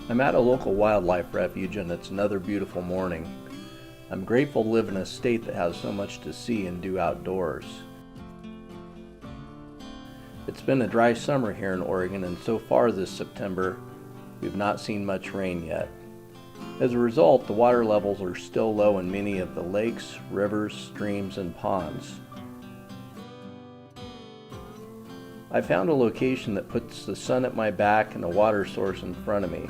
I'm at a local wildlife refuge and it's another beautiful morning. I'm grateful to live in a state that has so much to see and do outdoors. It's been a dry summer here in Oregon, and so far this September, we've not seen much rain yet. As a result, the water levels are still low in many of the lakes, rivers, streams, and ponds. I found a location that puts the sun at my back and a water source in front of me.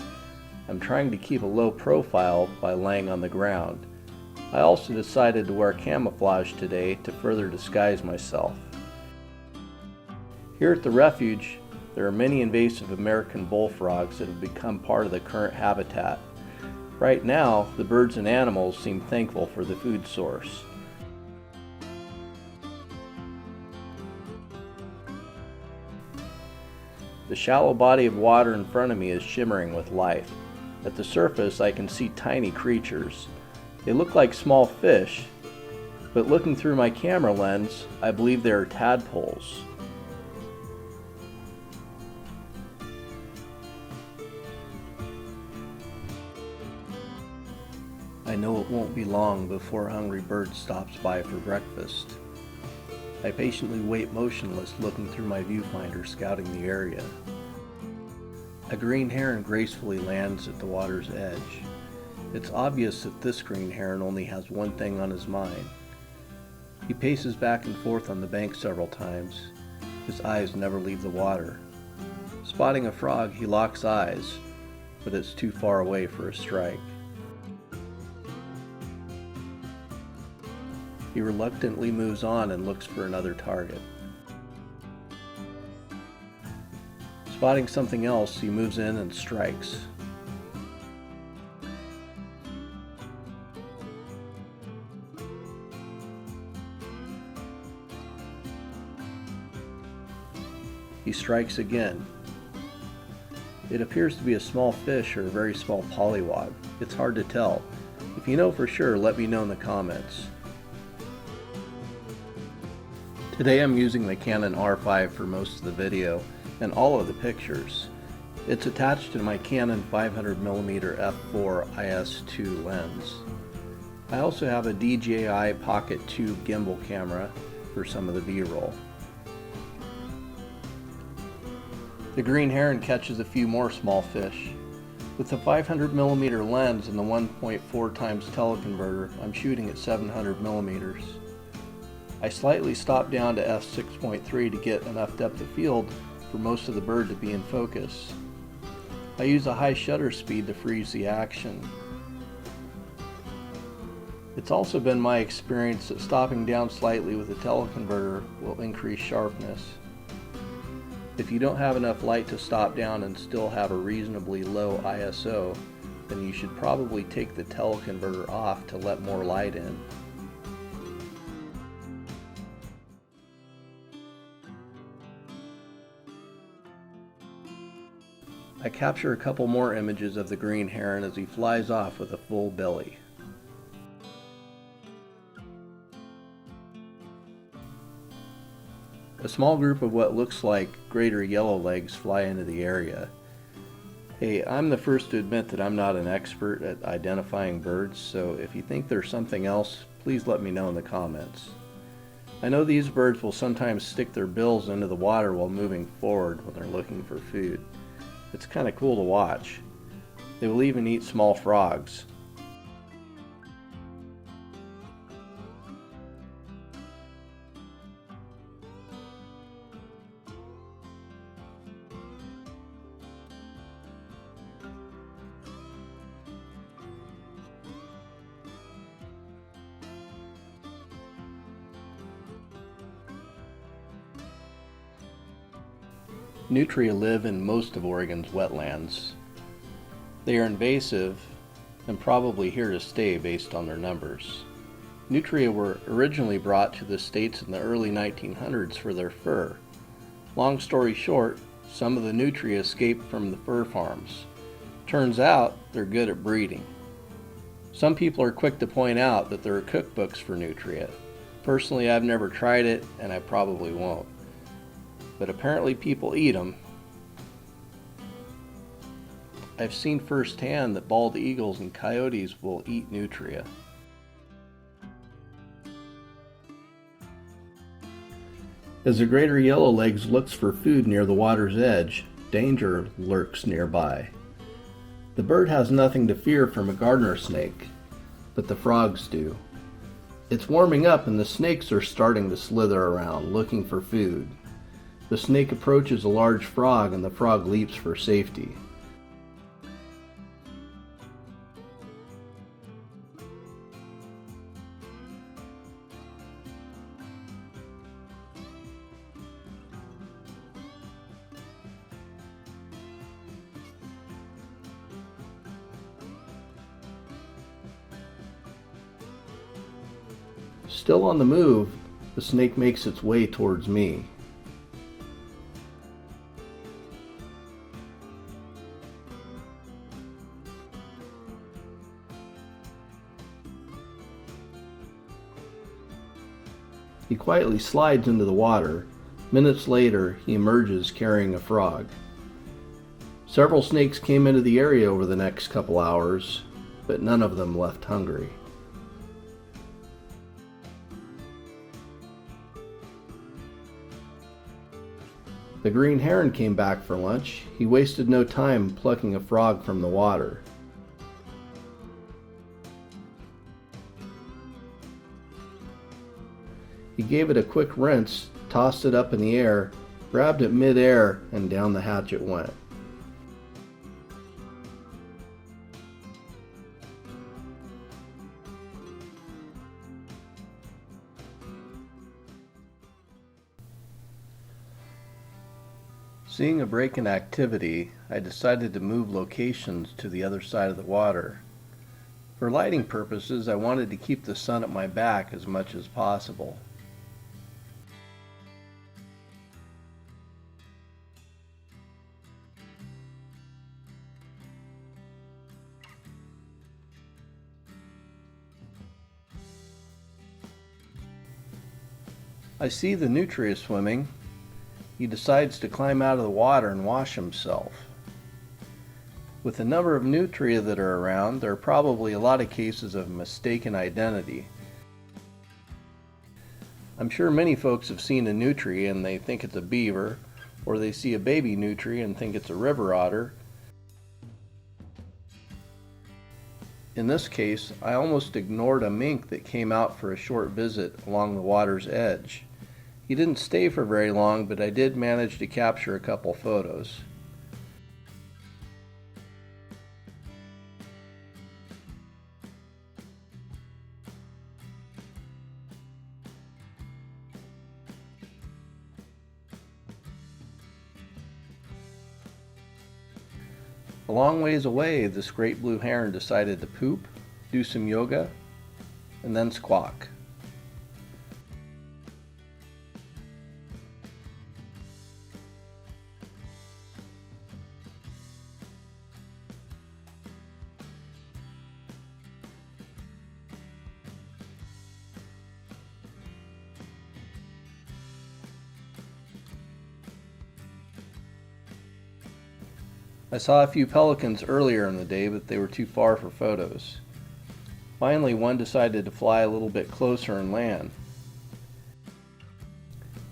I'm trying to keep a low profile by laying on the ground. I also decided to wear camouflage today to further disguise myself. Here at the refuge, there are many invasive American bullfrogs that have become part of the current habitat. Right now, the birds and animals seem thankful for the food source. The shallow body of water in front of me is shimmering with life. At the surface, I can see tiny creatures. They look like small fish, but looking through my camera lens, I believe they are tadpoles. I know it won't be long before a hungry bird stops by for breakfast. I patiently wait motionless, looking through my viewfinder, scouting the area. A green heron gracefully lands at the water's edge. It's obvious that this green heron only has one thing on his mind. He paces back and forth on the bank several times. His eyes never leave the water. Spotting a frog, he locks eyes, but it's too far away for a strike. He reluctantly moves on and looks for another target. Spotting something else, he moves in and strikes. He strikes again. It appears to be a small fish or a very small pollywog. It's hard to tell. If you know for sure, let me know in the comments. Today I'm using the Canon R5 for most of the video and all of the pictures. It's attached to my Canon 500mm f4 IS2 lens. I also have a DJI Pocket 2 gimbal camera for some of the B-roll. The green heron catches a few more small fish. With the 500mm lens and the 1.4 times teleconverter, I'm shooting at 700mm. I slightly stopped down to f6.3 to get enough depth of field for most of the bird to be in focus. I use a high shutter speed to freeze the action. It's also been my experience that stopping down slightly with a teleconverter will increase sharpness. If you don't have enough light to stop down and still have a reasonably low ISO, then you should probably take the teleconverter off to let more light in. I capture a couple more images of the green heron as he flies off with a full belly. A small group of what looks like greater yellowlegs fly into the area. Hey, I'm the first to admit that I'm not an expert at identifying birds, so if you think there's something else, please let me know in the comments. I know these birds will sometimes stick their bills into the water while moving forward when they're looking for food. It's kind of cool to watch. They will even eat small frogs. Nutria live in most of Oregon's wetlands. They are invasive and probably here to stay based on their numbers. Nutria were originally brought to the States in the early 1900s for their fur. Long story short, some of the nutria escaped from the fur farms. Turns out they're good at breeding. Some people are quick to point out that there are cookbooks for nutria. Personally, I've never tried it and I probably won't. But apparently people eat them. I've seen firsthand that bald eagles and coyotes will eat nutria. As the greater yellowlegs looks for food near the water's edge, danger lurks nearby. The bird has nothing to fear from a gardener snake, but the frogs do. It's warming up and the snakes are starting to slither around, looking for food. The snake approaches a large frog and the frog leaps for safety. Still on the move, the snake makes its way towards me. He quietly slides into the water. Minutes later, he emerges carrying a frog. Several snakes came into the area over the next couple hours, but none of them left hungry. The green heron came back for lunch. He wasted no time plucking a frog from the water. He gave it a quick rinse, tossed it up in the air, grabbed it mid-air, and down the hatch it went. Seeing a break in activity, I decided to move locations to the other side of the water. For lighting purposes, I wanted to keep the sun at my back as much as possible. I see the nutria swimming. He decides to climb out of the water and wash himself. With the number of nutria that are around, there are probably a lot of cases of mistaken identity. I'm sure many folks have seen a nutria and they think it's a beaver, or they see a baby nutria and think it's a river otter. In this case, I almost ignored a mink that came out for a short visit along the water's edge. He didn't stay for very long, but I did manage to capture a couple photos. A long ways away, this great blue heron decided to poop, do some yoga, and then squawk. I saw a few pelicans earlier in the day, but they were too far for photos. Finally, one decided to fly a little bit closer and land.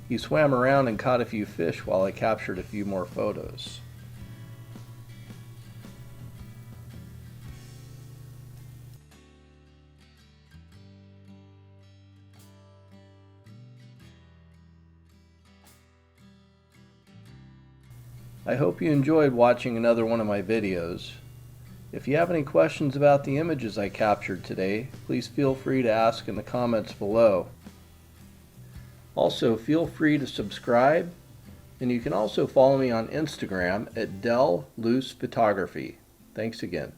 He swam around and caught a few fish while I captured a few more photos. I hope you enjoyed watching another one of my videos. If you have any questions about the images I captured today, please feel free to ask in the comments below. Also, feel free to subscribe, and you can also follow me on Instagram at Del Loose Photography. Thanks again.